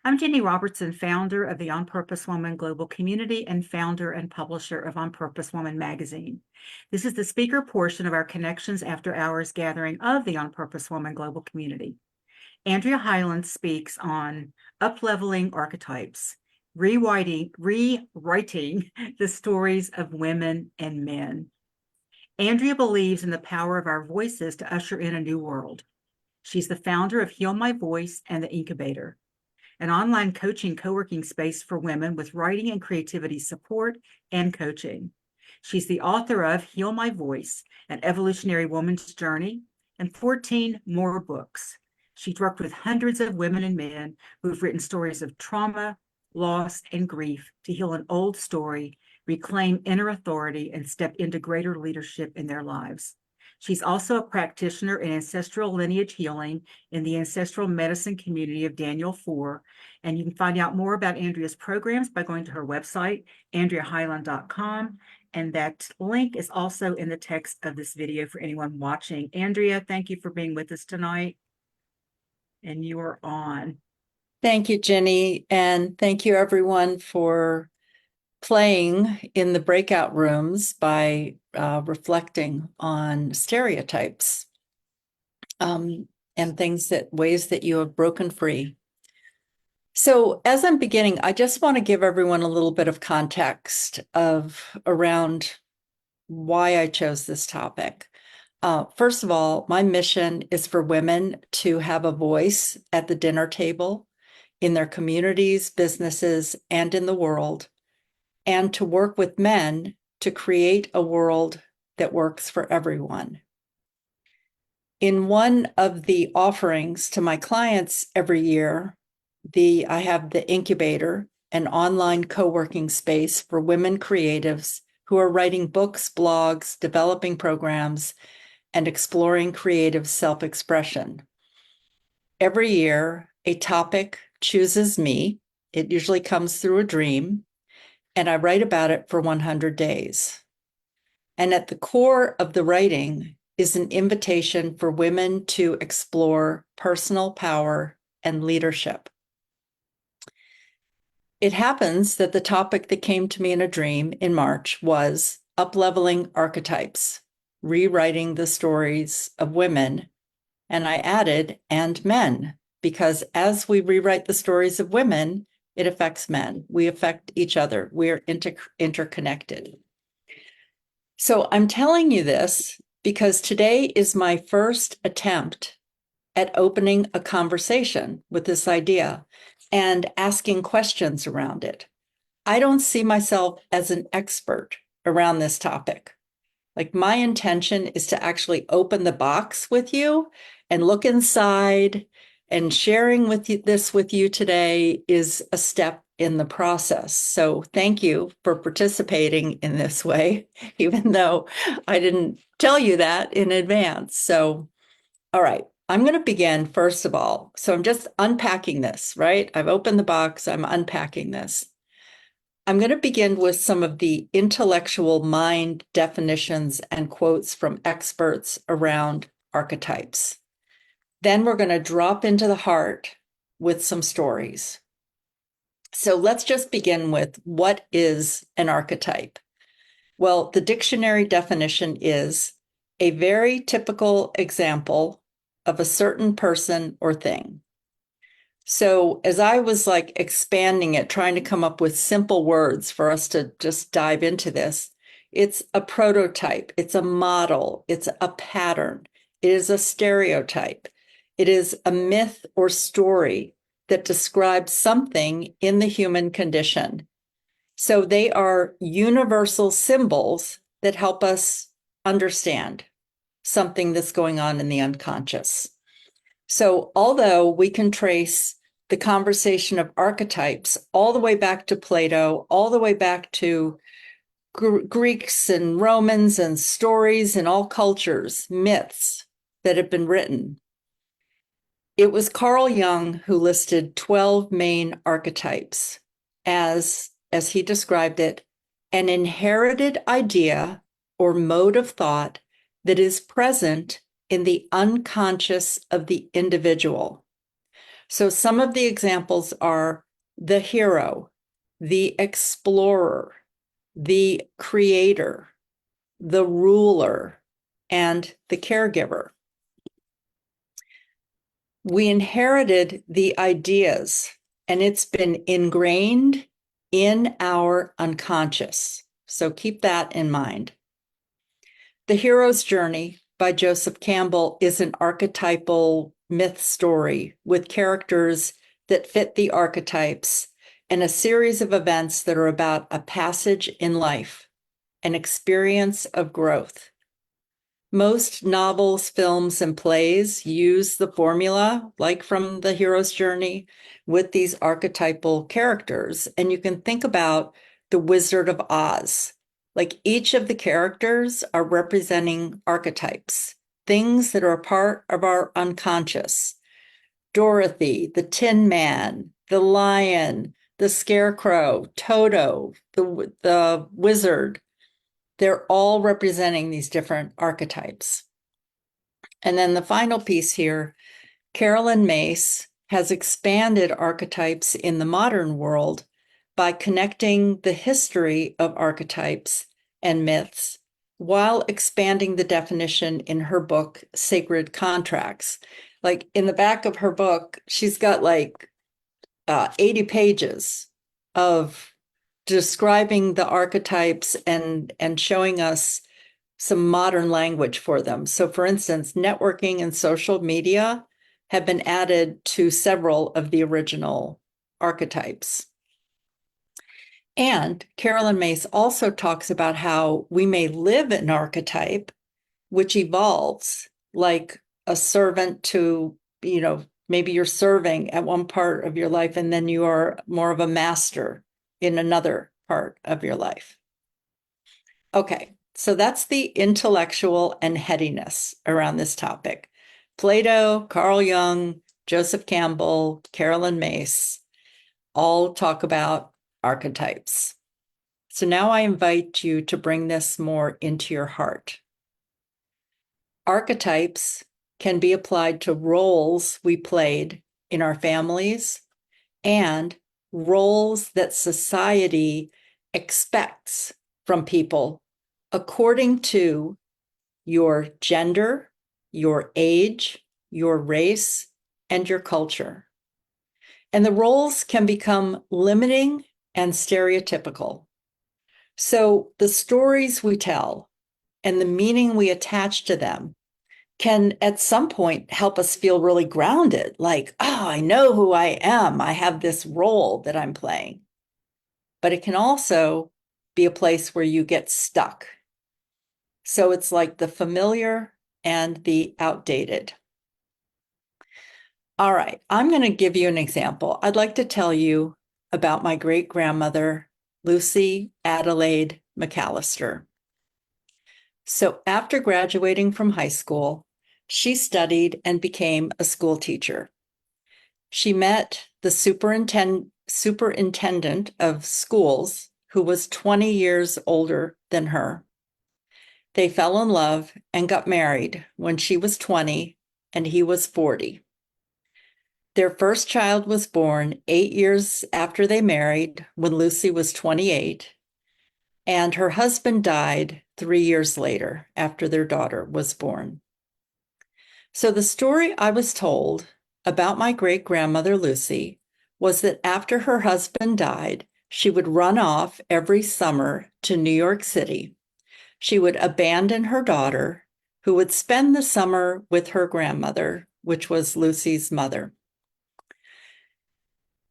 I'm Jenny Robertson, founder of the On Purpose Woman Global Community and founder and publisher of On Purpose Woman magazine. This is the speaker portion of our Connections After Hours gathering of the On Purpose Woman Global Community. Andrea Hylen speaks on Upleveling Archetypes, rewriting the stories of women and men. Andrea believes in the power of our voices to usher in a new world. She's the founder of Heal My Voice and the Incubator, an online coaching co-working space for women with writing and creativity support and coaching. She's the author of Heal My Voice, an Evolutionary Woman's Journey, and 14 more books. She's worked with hundreds of women and men who've written stories of trauma, loss, and grief to heal an old story, reclaim inner authority, and step into greater leadership in their lives. She's also a practitioner in Ancestral Lineage Healing in the Ancestral Medicine community of Daniel Foor. And you can find out more about Andrea's programs by going to her website, andreahylen.com. And that link is also in the text of this video for anyone watching. Andrea, thank you for being with us tonight. And you are on. Thank you, Jenny. And thank you, everyone, for playing in the breakout rooms by reflecting on stereotypes and ways that you have broken free. So as I'm beginning, I just want to give everyone a little bit of context around why I chose this topic. First of all, my mission is for women to have a voice at the dinner table in their communities, businesses, and in the world, and to work with men to create a world that works for everyone. In one of the offerings to my clients every year, I have the Incubator, an online co-working space for women creatives who are writing books, blogs, developing programs, and exploring creative self-expression. Every year, a topic chooses me. It usually comes through a dream, and I write about it for 100 days. And at the core of the writing is an invitation for women to explore personal power and leadership. It happens that the topic that came to me in a dream in March was Upleveling Archetypes, rewriting the stories of women. And I added, and men, because as we rewrite the stories of women, it affects men. We affect each other. We are interconnected. So I'm telling you this because today is my first attempt at opening a conversation with this idea and asking questions around it. I don't see myself as an expert around this topic. Like, my intention is to actually open the box with you and look inside, and sharing this with you today is a step in the process. So thank you for participating in this way, even though I didn't tell you that in advance. So, all right, I'm going to begin first of all. So I'm just unpacking this, right? I've opened the box, I'm unpacking this. I'm going to begin with some of the intellectual mind definitions and quotes from experts around archetypes. Then we're going to drop into the heart with some stories. So let's just begin with, what is an archetype? Well, the dictionary definition is a very typical example of a certain person or thing. So as I was expanding it, trying to come up with simple words for us to just dive into this, it's a prototype, it's a model, it's a pattern, it is a stereotype, it is a myth or story that describes something in the human condition. So they are universal symbols that help us understand something that's going on in the unconscious. So although we can trace the conversation of archetypes all the way back to Plato, all the way back to Greeks and Romans and stories in all cultures, myths that have been written, it was Carl Jung who listed 12 main archetypes as he described it, an inherited idea or mode of thought that is present in the unconscious of the individual. So some of the examples are the hero, the explorer, the creator, the ruler, and the caregiver. We inherited the ideas, and it's been ingrained in our unconscious. So keep that in mind. The Hero's Journey by Joseph Campbell is an archetypal myth story with characters that fit the archetypes and a series of events that are about a passage in life, an experience of growth. Most novels, films, and plays use the formula, like from The Hero's Journey, with these archetypal characters. And you can think about The Wizard of Oz. Like each of the characters are representing archetypes, things that are a part of our unconscious. Dorothy, the Tin Man, the Lion, the Scarecrow, Toto, the Wizard. They're all representing these different archetypes. And then the final piece here, Carolyn Mace has expanded archetypes in the modern world by connecting the history of archetypes and myths while expanding the definition in her book, Sacred Contracts. Like in the back of her book, she's got like 80 pages of describing the archetypes and showing us some modern language for them. So for instance, networking and social media have been added to several of the original archetypes. And Carolyn Mace also talks about how we may live an archetype which evolves, like a servant to, maybe you're serving at one part of your life and then you are more of a master in another part of your life. Okay, so that's the intellectual and headiness around this topic. Plato, Carl Jung, Joseph Campbell, Carolyn Mace all talk about archetypes. So now I invite you to bring this more into your heart. Archetypes can be applied to roles we played in our families and roles that society expects from people according to your gender, your age, your race, and your culture. And the roles can become limiting and stereotypical. So the stories we tell and the meaning we attach to them can at some point help us feel really grounded, like, oh, I know who I am. I have this role that I'm playing. But it can also be a place where you get stuck. So it's like the familiar and the outdated. All right, I'm going to give you an example. I'd like to tell you about my great-grandmother, Lucy Adelaide McAllister. So after graduating from high school, she studied and became a school teacher. She met the superintendent of schools, who was 20 years older than her. They fell in love and got married when she was 20 and he was 40. Their first child was born 8 years after they married, when Lucy was 28, and her husband died 3 years later after their daughter was born. So the story I was told about my great-grandmother Lucy was that after her husband died, she would run off every summer to New York City. She would abandon her daughter, who would spend the summer with her grandmother, which was Lucy's mother.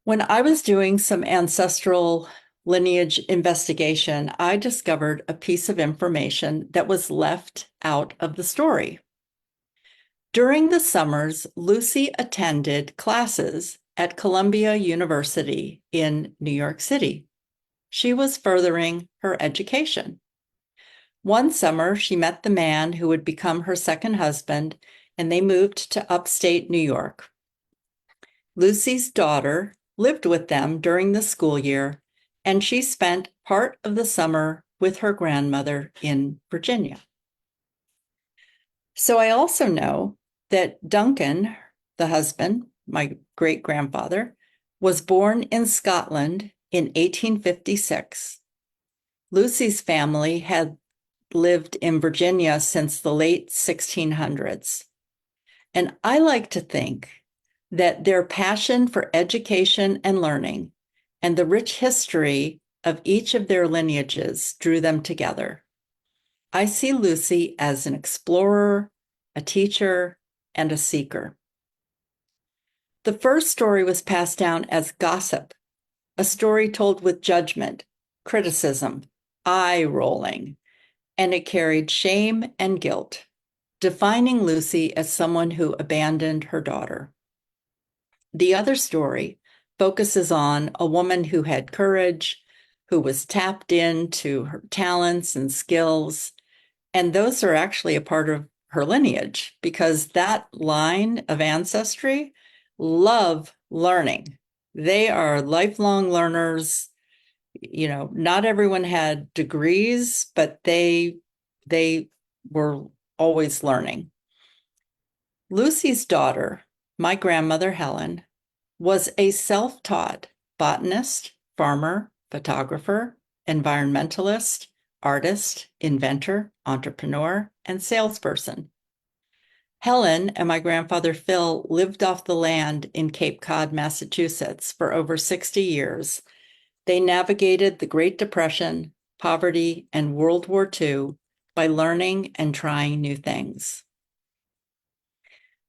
When I was doing some ancestral lineage investigation, I discovered a piece of information that was left out of the story. During the summers, Lucy attended classes at Columbia University in New York City. She was furthering her education. One summer, she met the man who would become her second husband, and they moved to upstate New York. Lucy's daughter lived with them during the school year, and she spent part of the summer with her grandmother in Virginia. So I also know that Duncan, the husband, my great-grandfather, was born in Scotland in 1856. Lucy's family had lived in Virginia since the late 1600s. And I like to think that their passion for education and learning and the rich history of each of their lineages drew them together. I see Lucy as an explorer, a teacher, and a seeker. The first story was passed down as gossip, a story told with judgment, criticism, eye-rolling, and it carried shame and guilt, defining Lucy as someone who abandoned her daughter. The other story focuses on a woman who had courage, who was tapped into her talents and skills, and those are actually a part of her lineage because that line of ancestry love learning. They are lifelong learners. You know, not everyone had degrees, but they were always learning. Lucy's daughter, my grandmother Helen, was a self-taught botanist, farmer, photographer, environmentalist, artist, inventor, entrepreneur, and salesperson. Helen and my grandfather Phil lived off the land in Cape Cod, Massachusetts for over 60 years. They navigated the Great Depression, poverty, and World War II by learning and trying new things.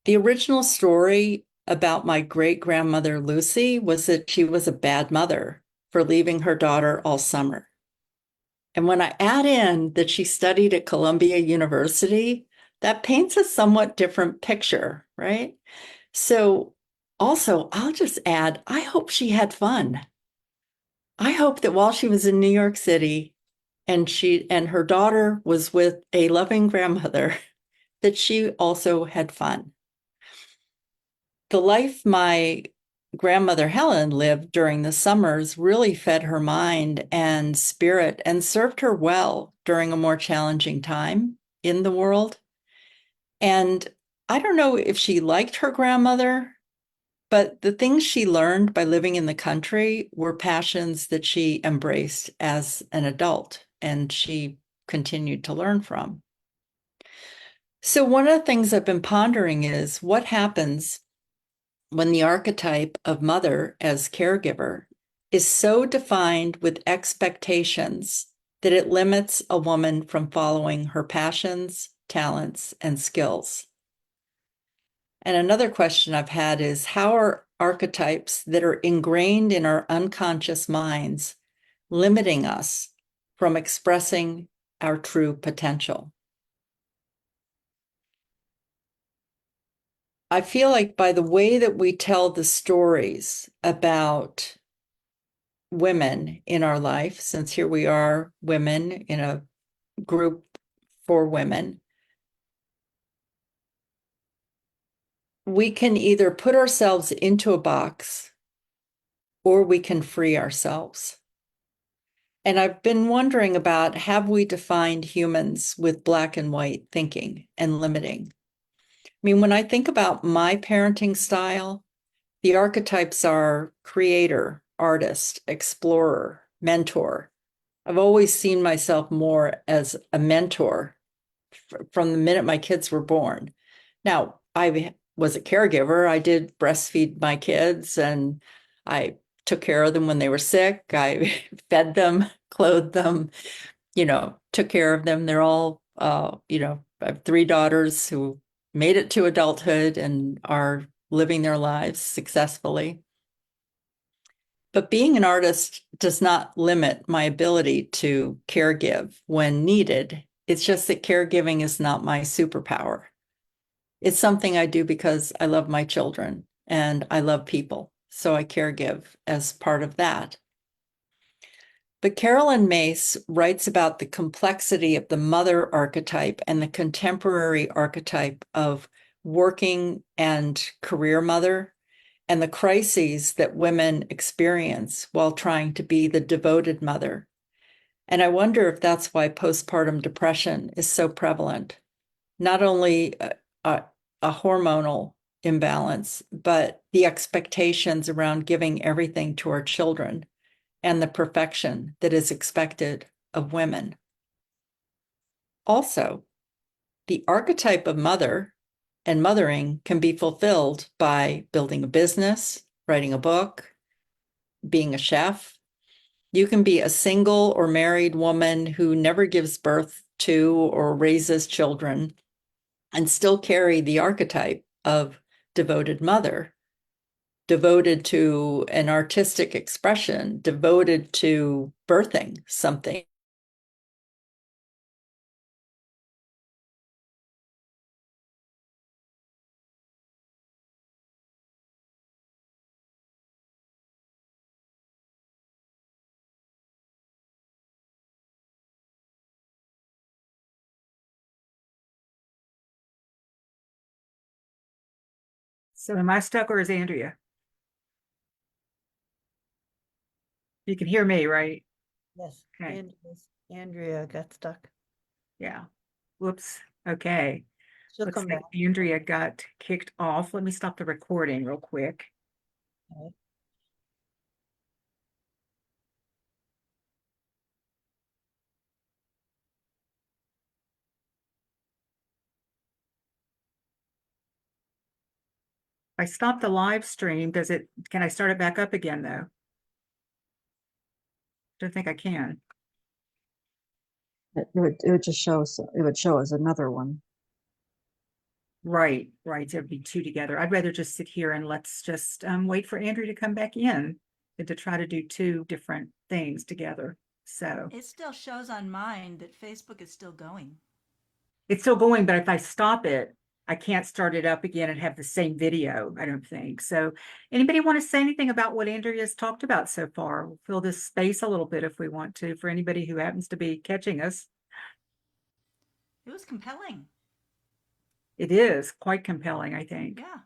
The original story about my great-grandmother Lucy was that she was a bad mother for leaving her daughter all summer. And when I add in that she studied at Columbia University, that paints a somewhat different picture, right? So also, I'll just add, I hope she had fun. I hope that while she was in New York City and her daughter was with a loving grandmother, that she also had fun. The life my grandmother Helen lived during the summers really fed her mind and spirit and served her well during a more challenging time in the world. And I don't know if she liked her grandmother, but the things she learned by living in the country were passions that she embraced as an adult and she continued to learn from. So one of the things I've been pondering is what happens when the archetype of mother as caregiver is so defined with expectations that it limits a woman from following her passions, talents, and skills. And another question I've had is how are archetypes that are ingrained in our unconscious minds limiting us from expressing our true potential? I feel like by the way that we tell the stories about women in our life, since here we are women in a group for women, we can either put ourselves into a box or we can free ourselves. And I've been wondering about, have we defined humans with black and white thinking and limiting? I mean, when I think about my parenting style, the archetypes are creator, artist, explorer, mentor. I've always seen myself more as a mentor from the minute my kids were born. Now, I was a caregiver. I did breastfeed my kids and I took care of them when they were sick. I fed them, clothed them, took care of them. They're all, I have 3 daughters who made it to adulthood and are living their lives successfully. But being an artist does not limit my ability to caregive when needed. It's just that caregiving is not my superpower. It's something I do because I love my children and I love people. So I caregive as part of that. But Carolyn Mace writes about the complexity of the mother archetype and the contemporary archetype of working and career mother and the crises that women experience while trying to be the devoted mother. And I wonder if that's why postpartum depression is so prevalent. Not only a hormonal imbalance, but the expectations around giving everything to our children and the perfection that is expected of women. Also, the archetype of mother and mothering can be fulfilled by building a business, writing a book, being a chef. You can be a single or married woman who never gives birth to or raises children and still carry the archetype of devoted mother, devoted to an artistic expression, devoted to birthing something. So am I stuck or is Andrea? You can hear me, right? Yes, Okay. Andrea got stuck. Yeah. Whoops. Okay. She'll Looks come like back. Andrea got kicked off. Let me stop the recording real quick. Okay. If I stop the live stream, can I start it back up again though? Don't think I can. It would just show us, it would show us another one. Right, right. There'd be two together. I'd rather just sit here and let's just wait for Andrea to come back in than to try to do two different things together. So It still shows on mine that Facebook is still going. it's still going, but if I stop it, I can't start it up again and have the same video, I don't think. So anybody want to say anything about what Andrea's talked about so far? We'll fill this space a little bit if we want to, for anybody who happens to be catching us. It was compelling. It is quite compelling, I think. Yeah.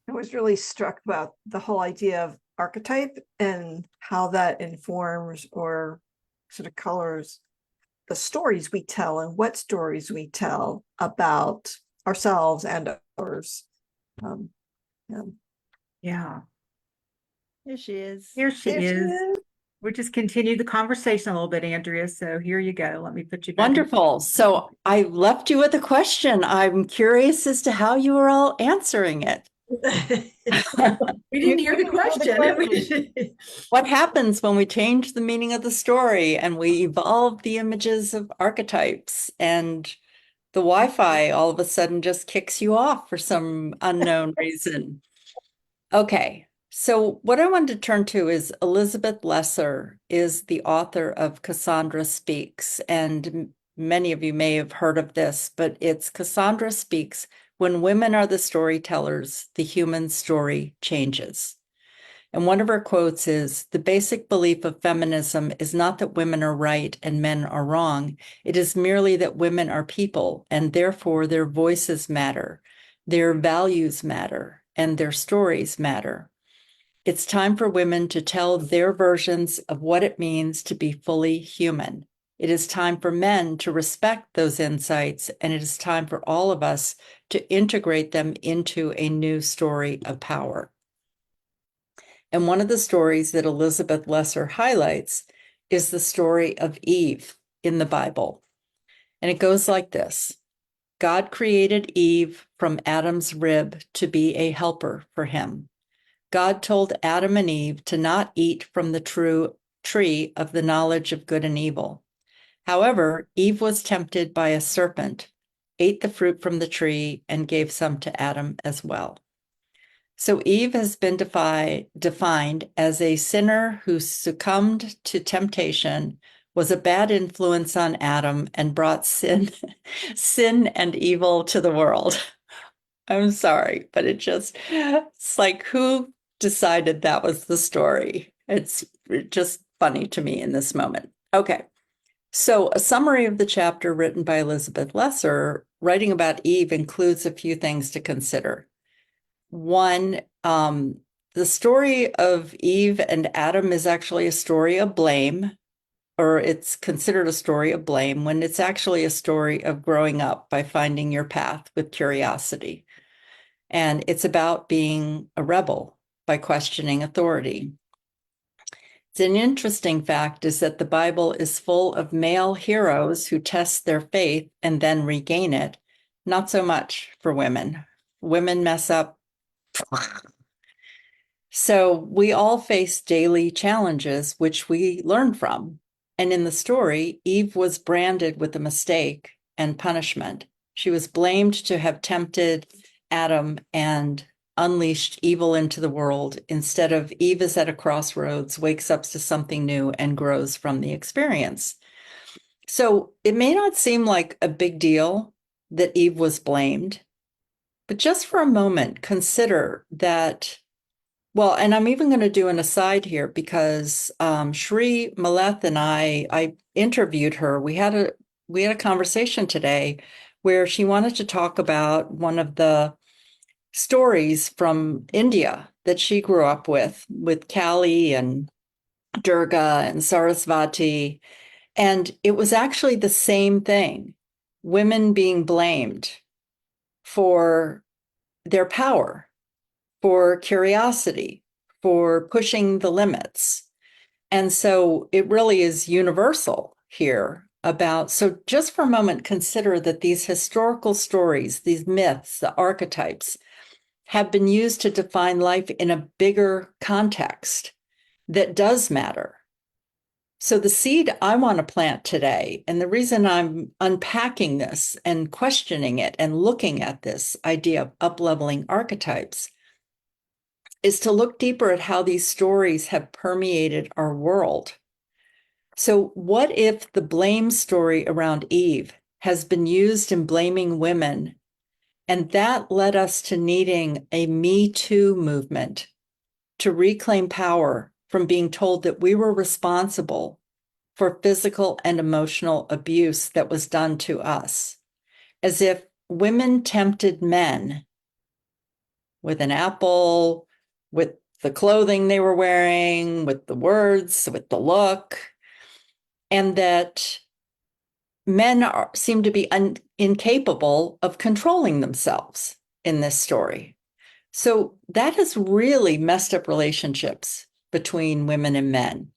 I was really struck about the whole idea of archetype and how that informs or sort of colors the stories we tell and what stories we tell about ourselves and others. Yeah. Yeah, Here she is. here she There she is. is. We just continued the conversation a little bit, Andrea. So here you go. Let me put you back. Wonderful. So I left you with a question. I'm curious as to how you were all answering it. We didn't hear the question. What happens when we change the meaning of the story and we evolve the images of archetypes and the Wi-Fi all of a sudden just kicks you off for some unknown reason? Okay, so what I wanted to turn to is Elizabeth Lesser is the author of Cassandra Speaks, and many of you may have heard of this, but it's Cassandra Speaks. When women are the storytellers, the human story changes. And one of her quotes is, "The basic belief of feminism is not that women are right and men are wrong. It is merely that women are people, and therefore their voices matter, their values matter, and their stories matter. It's time for women to tell their versions of what it means to be fully human. It is time for men to respect those insights, and it is time for all of us to integrate them into a new story of power." And one of the stories that Elizabeth Lesser highlights is the story of Eve in the Bible. And it goes like this. God created Eve from Adam's rib to be a helper for him. God told Adam and Eve to not eat from the true tree of the knowledge of good and evil. However, Eve was tempted by a serpent, ate the fruit from the tree, and gave some to Adam as well. So Eve has been defined as a sinner who succumbed to temptation, was a bad influence on Adam, and brought sin and evil to the world. I'm sorry, but it's like, who decided that was the story? It's just funny to me in this moment. Okay. So a summary of the chapter written by Elizabeth Lesser, writing about Eve, includes a few things to consider. One, the story of Eve and Adam is actually a story of blame, or it's considered a story of blame when it's actually a story of growing up by finding your path with curiosity. And it's about being a rebel by questioning authority. It's an interesting fact is that the Bible is full of male heroes who test their faith and then regain it. Not so much for women. Women mess up. So we all face daily challenges, which we learn from. And in the story, Eve was branded with a mistake and punishment. She was blamed to have tempted Adam and unleashed evil into the world. Instead of Eve is at a crossroads, wakes up to something new and grows from the experience. So it may not seem like a big deal that Eve was blamed, but just for a moment, consider that. Well, and I'm even going to do an aside here because Shri Maleth and I interviewed her. We had a conversation today where she wanted to talk about one of the stories from India that she grew up with Kali and Durga and Sarasvati. And it was actually the same thing, women being blamed for their power, for curiosity, for pushing the limits. And so it really is universal here about, so just for a moment, consider that these historical stories, these myths, the archetypes, have been used to define life in a bigger context that does matter. So the seed I want to plant today, and the reason I'm unpacking this and questioning it and looking at this idea of upleveling archetypes, is to look deeper at how these stories have permeated our world. So what if the blame story around Eve has been used in blaming women, and that led us to needing a Me Too movement to reclaim power from being told that we were responsible for physical and emotional abuse that was done to us, as if women tempted men with an apple, with the clothing they were wearing, with the words, with the look, and that men seem to be incapable of controlling themselves in this story. So that has really messed up relationships between women and men.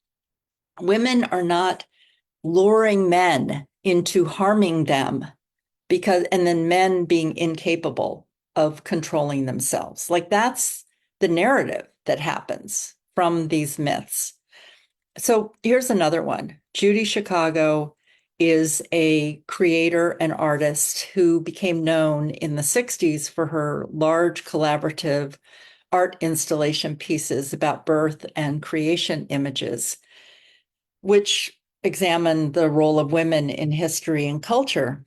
Women are not luring men into harming them and then men being incapable of controlling themselves. Like that's the narrative that happens from these myths. So here's another one. Judy Chicago is a creator and artist who became known in the 60s for her large collaborative art installation pieces about birth and creation images, which examine the role of women in history and culture.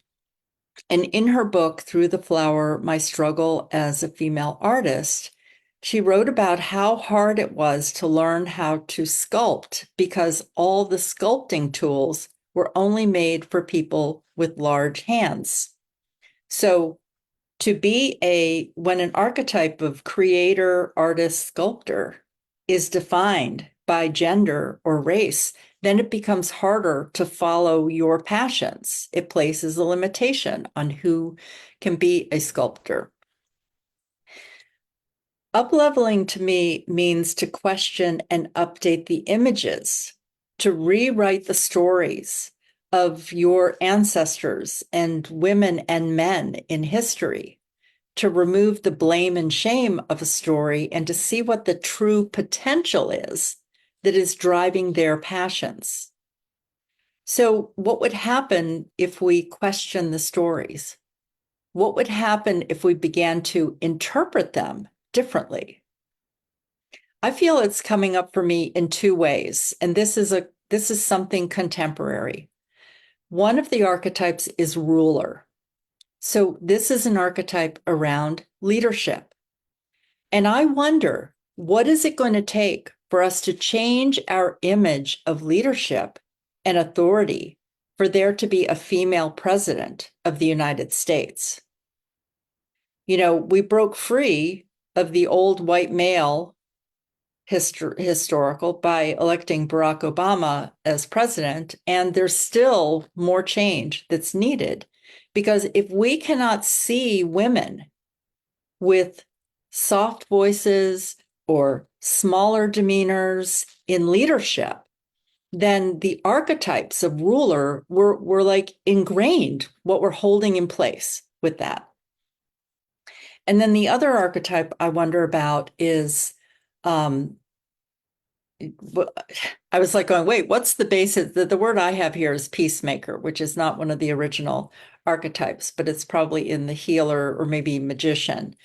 And in her book, Through the Flower, My Struggle as a Female Artist, she wrote about how hard it was to learn how to sculpt because all the sculpting tools were only made for people with large hands. So when an archetype of creator, artist, sculptor is defined by gender or race, then it becomes harder to follow your passions. It places a limitation on who can be a sculptor. Upleveling to me means to question and update the images, to rewrite the stories of your ancestors and women and men in history, to remove the blame and shame of a story and to see what the true potential is that is driving their passions. So what would happen if we question the stories? What would happen if we began to interpret them differently? I feel it's coming up for me in two ways, and this is something contemporary. One of the archetypes is ruler. So this is an archetype around leadership. And I wonder, what is it going to take for us to change our image of leadership and authority for there to be a female president of the United States? You know, we broke free of the old white male historical by electing Barack Obama as president, and there's still more change that's needed. Because if we cannot see women with soft voices or smaller demeanors in leadership, then the archetypes of ruler were like ingrained, what we're holding in place with that. And then the other archetype I wonder about is, I was like going, wait, what's the basis? The word I have here is peacemaker, which is not one of the original archetypes, but it's probably in the healer or maybe magician.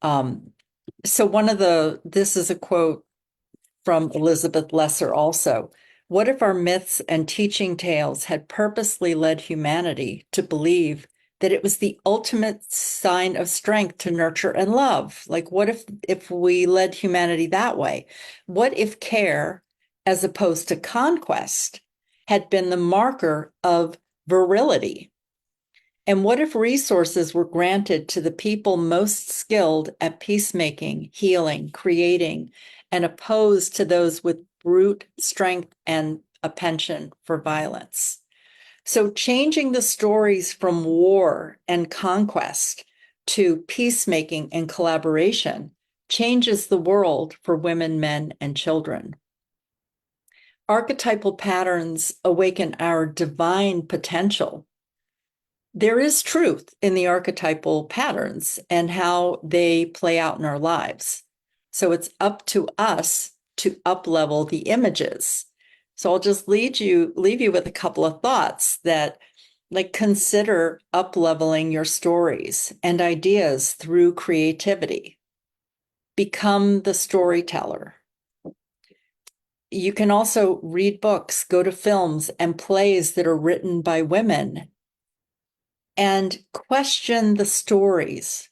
So this is a quote from Elizabeth Lesser also. What if our myths and teaching tales had purposely led humanity to believe that it was the ultimate sign of strength to nurture and love? Like, what if we led humanity that way? What if care, as opposed to conquest, had been the marker of virility? And what if resources were granted to the people most skilled at peacemaking, healing, creating, and opposed to those with brute strength and a penchant for violence? So changing the stories from war and conquest to peacemaking and collaboration changes the world for women, men, and children. Archetypal patterns awaken our divine potential. There is truth in the archetypal patterns and how they play out in our lives. So it's up to us to up-level the images. So I'll just leave you with a couple of thoughts that, like, consider up-leveling your stories and ideas through creativity. Become the storyteller. You can also read books, go to films and plays that are written by women, and question the stories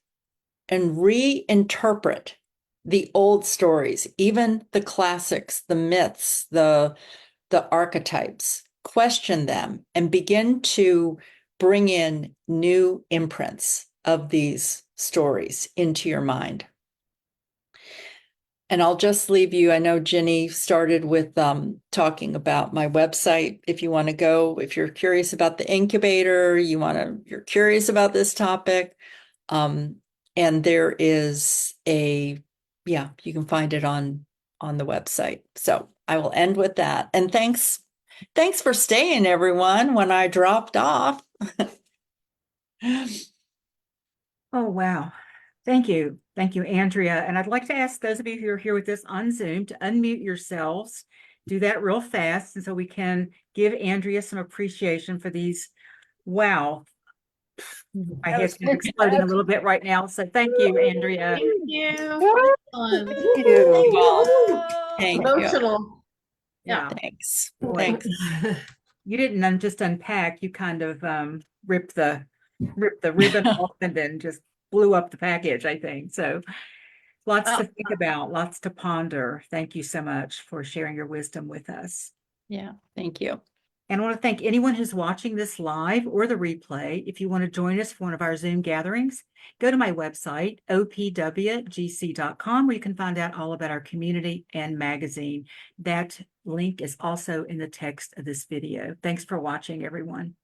and reinterpret the old stories, even the classics, the myths, the archetypes. Question them and begin to bring in new imprints of these stories into your mind. And I'll just leave you. I know Ginny started with talking about my website. If you want to go, if you're curious about the incubator, you're curious about this topic. And there is you can find it on the website. So I will end with that. And thanks for staying, everyone, when I dropped off. Oh, wow. Thank you. Thank you, Andrea. And I'd like to ask those of you who are here with us on Zoom to unmute yourselves. Do that real fast, and so we can give Andrea some appreciation for these. Wow. My head's exploding a little bit right now. So thank you, Andrea. Thank you. Excellent. Thank you. Thank you. Emotional. Yeah. Thanks. Boy. Thanks. You didn't just unpack, you kind of ripped the ribbon off and then just blew up the package, I think. So lots to think about, lots to ponder. Thank you so much for sharing your wisdom with us. Yeah, thank you. And I want to thank anyone who's watching this live or the replay. If you want to join us for one of our Zoom gatherings, go to my website, opwgc.com, where you can find out all about our community and magazine. That link is also in the text of this video. Thanks for watching, everyone.